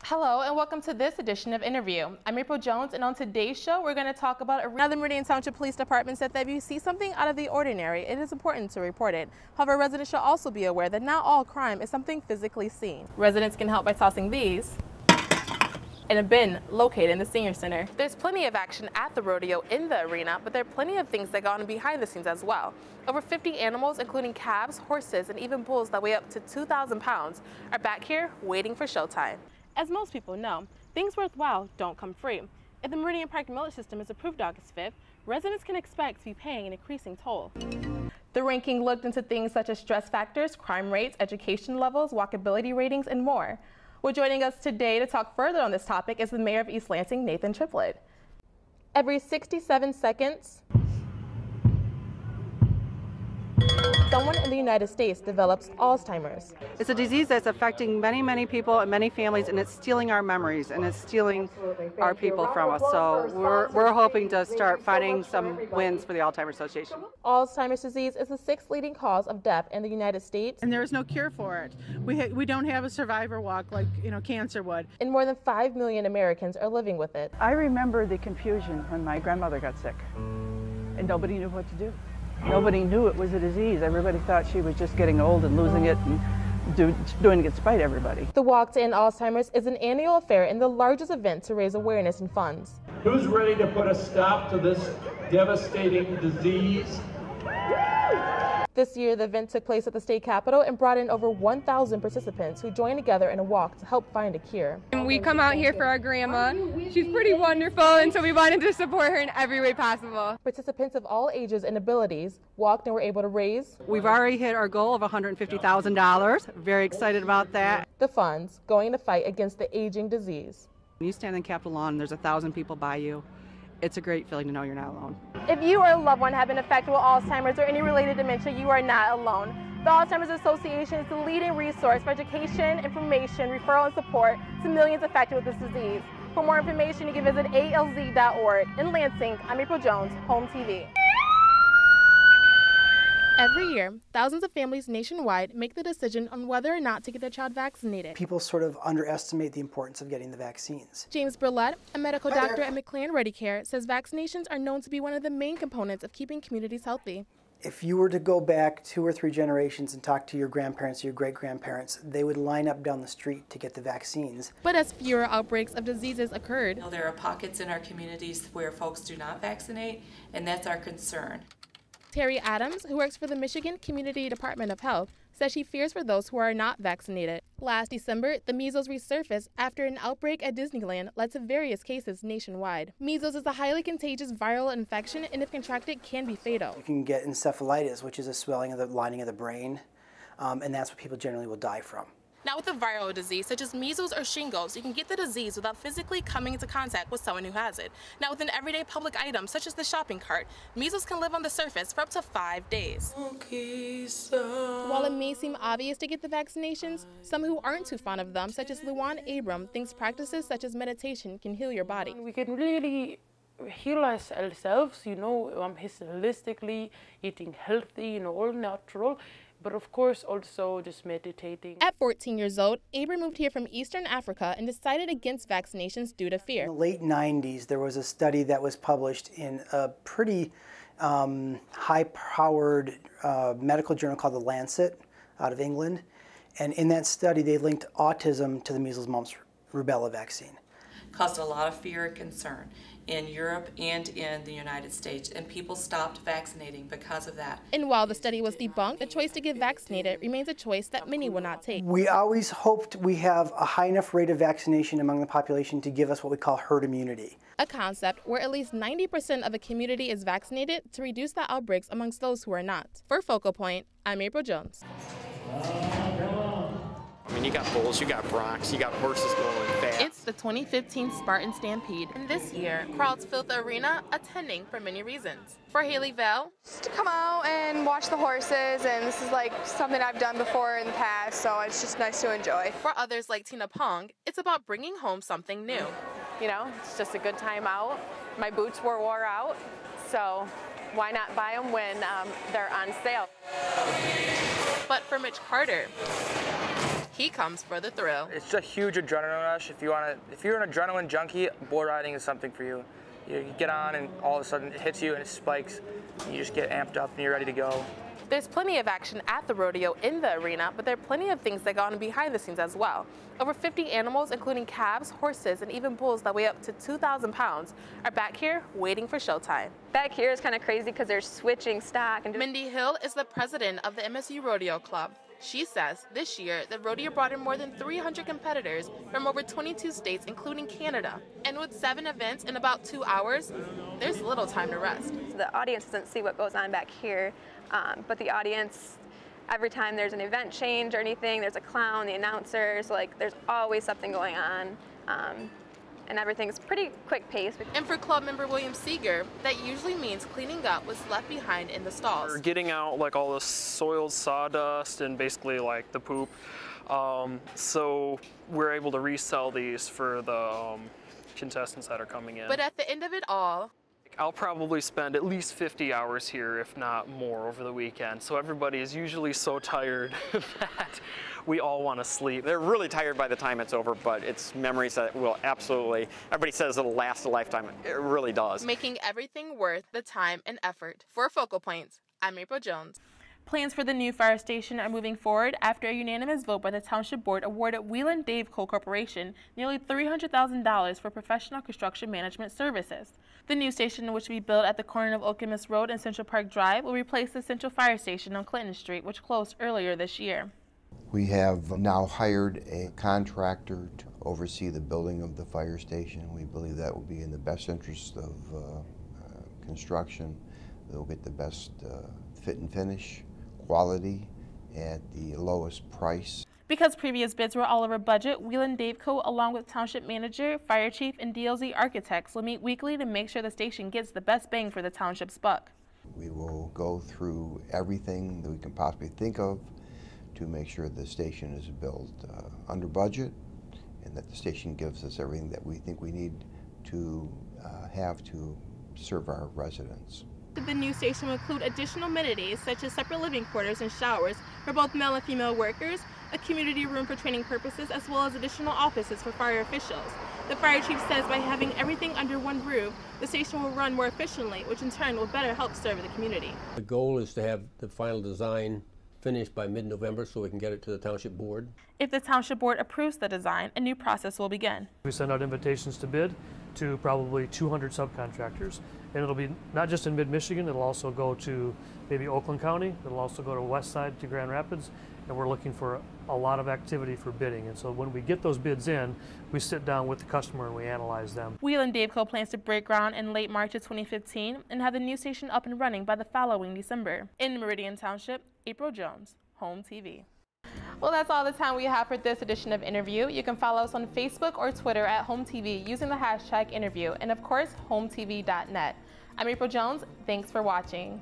Hello and welcome to this edition of Interview. I'm April Jones, and on today's show we're going to talk about Now, the Meridian Township Police Department said that if you see something out of the ordinary, it is important to report it. However, residents should also be aware that not all crime is something physically seen. Residents can help by tossing these in a bin located in the Senior Center. There's plenty of action at the rodeo in the arena, but there are plenty of things that go on behind the scenes as well. Over 50 animals, including calves, horses, and even bulls that weigh up to 2,000 pounds, are back here waiting for showtime. As most people know, things worthwhile don't come free. If the Meridian Park millage system is approved August 5th, residents can expect to be paying an increasing toll. The ranking looked into things such as stress factors, crime rates, education levels, walkability ratings, and more. Well, joining us today to talk further on this topic is the Mayor of East Lansing, Nathan Triplett. Every 67 seconds, someone in the United States develops Alzheimer's. It's a disease that's affecting many, many people and many families, and it's stealing our memories and it's stealing our people from us. So we're hoping to start finding some wins for the Alzheimer's Association. Alzheimer's disease is the 6th leading cause of death in the United States. And there is no cure for it. We don't have a survivor walk like cancer would. And more than 5 million Americans are living with it. I remember the confusion when my grandmother got sick and nobody knew what to do. Nobody knew it was a disease. Everybody thought she was just getting old and losing it and doing it despite everybody. The Walk to End Alzheimer's is an annual affair and the largest event to raise awareness and funds. Who's ready to put a stop to this devastating disease? This year, the event took place at the state capitol and brought in over 1,000 participants who joined together in a walk to help find a cure. And we come out here for our grandma. She's pretty wonderful, and so we wanted to support her in every way possible. Participants of all ages and abilities walked and were able to raise. We've already hit our goal of $150,000. Very excited about that. The funds going to fight against the aging disease. When you stand in Capitol Lawn and there's 1,000 people by you, it's a great feeling to know you're not alone. If you or a loved one have been affected with Alzheimer's or any related dementia, you are not alone. The Alzheimer's Association is the leading resource for education, information, referral, and support to millions affected with this disease. For more information, you can visit alz.org. In Lansing, I'm April Jones, Home TV. Every year, thousands of families nationwide make the decision on whether or not to get their child vaccinated. People sort of underestimate the importance of getting the vaccines. James Burlett, a medical doctor at McLean Ready Care, says vaccinations are known to be one of the main components of keeping communities healthy. If you were to go back 2 or 3 generations and talk to your grandparents or your great-grandparents, they would line up down the street to get the vaccines. But as fewer outbreaks of diseases occurred, There are pockets in our communities where folks do not vaccinate, and that's our concern. Terry Adams, who works for the Michigan Community Department of Health, says she fears for those who are not vaccinated. Last December, the measles resurfaced after an outbreak at Disneyland led to various cases nationwide. Measles is a highly contagious viral infection, and if contracted, can be fatal. You can get encephalitis, which is a swelling of the lining of the brain, and that's what people generally will die from. Now, with a viral disease such as measles or shingles, you can get the disease without physically coming into contact with someone who has it. Now, with an everyday public item such as the shopping cart, measles can live on the surface for up to 5 days. While it may seem obvious to get the vaccinations, some who aren't too fond of them, such as Luan Abram, thinks practices such as meditation can heal your body. We can really heal ourselves, holistically, eating healthy, all natural. But of course, also just meditating. At 14 years old, Abram moved here from Eastern Africa and decided against vaccinations due to fear. In the late 90s, there was a study that was published in a pretty high-powered medical journal called The Lancet out of England. And in that study, they linked autism to the measles, mumps, rubella vaccine. Caused a lot of fear and concern in Europe and in the United States, and people stopped vaccinating because of that. And while the study was debunked, the choice to get vaccinated remains a choice that many will not take. We always hoped we have a high enough rate of vaccination among the population to give us what we call herd immunity. A concept where at least 90% of the community is vaccinated to reduce the outbreaks amongst those who are not. For Focal Point, I'm April Jones. I mean, you got bulls, you got broncs, you got horses going fast. It's the 2015 Spartan Stampede, and this year, crowds filled the arena, attending for many reasons. For Haley Vell, just to come out and watch the horses, and this is like something I've done before in the past, so it's just nice to enjoy. For others like Tina Pong, it's about bringing home something new. It's just a good time out. My boots were wore out, so why not buy them when they're on sale? But for Mitch Carter, He comes for the thrill. It's a huge adrenaline rush. If you're an adrenaline junkie, bull riding is something for you. You get on and all of a sudden it hits you and it spikes. And you just get amped up and you're ready to go. There's plenty of action at the rodeo in the arena, but there are plenty of things that go on behind the scenes as well. Over 50 animals, including calves, horses, and even bulls that weigh up to 2,000 pounds, are back here waiting for showtime. Back here is kind of crazy because they're switching stock. And Mindy Hill is the president of the MSU Rodeo Club. She says this year, the rodeo brought in more than 300 competitors from over 22 states, including Canada. And with 7 events in about 2 hours, there's little time to rest. The audience doesn't see what goes on back here, but the audience, every time there's an event change or anything, there's a clown, the announcers, like there's always something going on. And everything's pretty quick paced. And for club member William Seeger, that usually means cleaning up what's left behind in the stalls. We're getting out like all the soiled sawdust and basically like the poop. So we're able to resell these for the contestants that are coming in. But at the end of it all, I'll probably spend at least 50 hours here, if not more, over the weekend. So everybody is usually so tired that we all want to sleep. They're really tired by the time it's over, but it's memories that will absolutely, everybody says it'll last a lifetime. It really does. Making everything worth the time and effort. For Focal Points, I'm April Jones. Plans for the new fire station are moving forward after a unanimous vote by the Township Board awarded Wieland-Daveco Corporation nearly $300,000 for professional construction management services. The new station, which will be built at the corner of Okemos Road and Central Park Drive, will replace the Central Fire Station on Clinton Street, which closed earlier this year. We have now hired a contractor to oversee the building of the fire station. We believe that will be in the best interest of construction. They'll get the best fit and finish, quality, at the lowest price. Because previous bids were all over budget, Wieland-Daveco, along with Township Manager, Fire Chief, and DLZ Architects, will meet weekly to make sure the station gets the best bang for the Township's buck. We will go through everything that we can possibly think of to make sure the station is built under budget and that the station gives us everything that we think we need to have to serve our residents. The new station will include additional amenities such as separate living quarters and showers for both male and female workers, a community room for training purposes, as well as additional offices for fire officials. The fire chief says by having everything under one roof, the station will run more efficiently, which in turn will better help serve the community. The goal is to have the final design finished by mid-November so we can get it to the Township Board. If the Township Board approves the design, a new process will begin. We send out invitations to bid to probably 200 subcontractors, and it'll be not just in mid-Michigan, it'll also go to maybe Oakland County, it'll also go to West Side to Grand Rapids, and we're looking for a lot of activity for bidding. And so when we get those bids in, we sit down with the customer and we analyze them. Wieland-Daveco plans to break ground in late March of 2015 and have the new station up and running by the following December. In Meridian Township, April Jones, Home TV. Well, that's all the time we have for this edition of Interview. You can follow us on Facebook or Twitter at Home TV using the hashtag interview, and of course, hometv.net. I'm April Jones. Thanks for watching.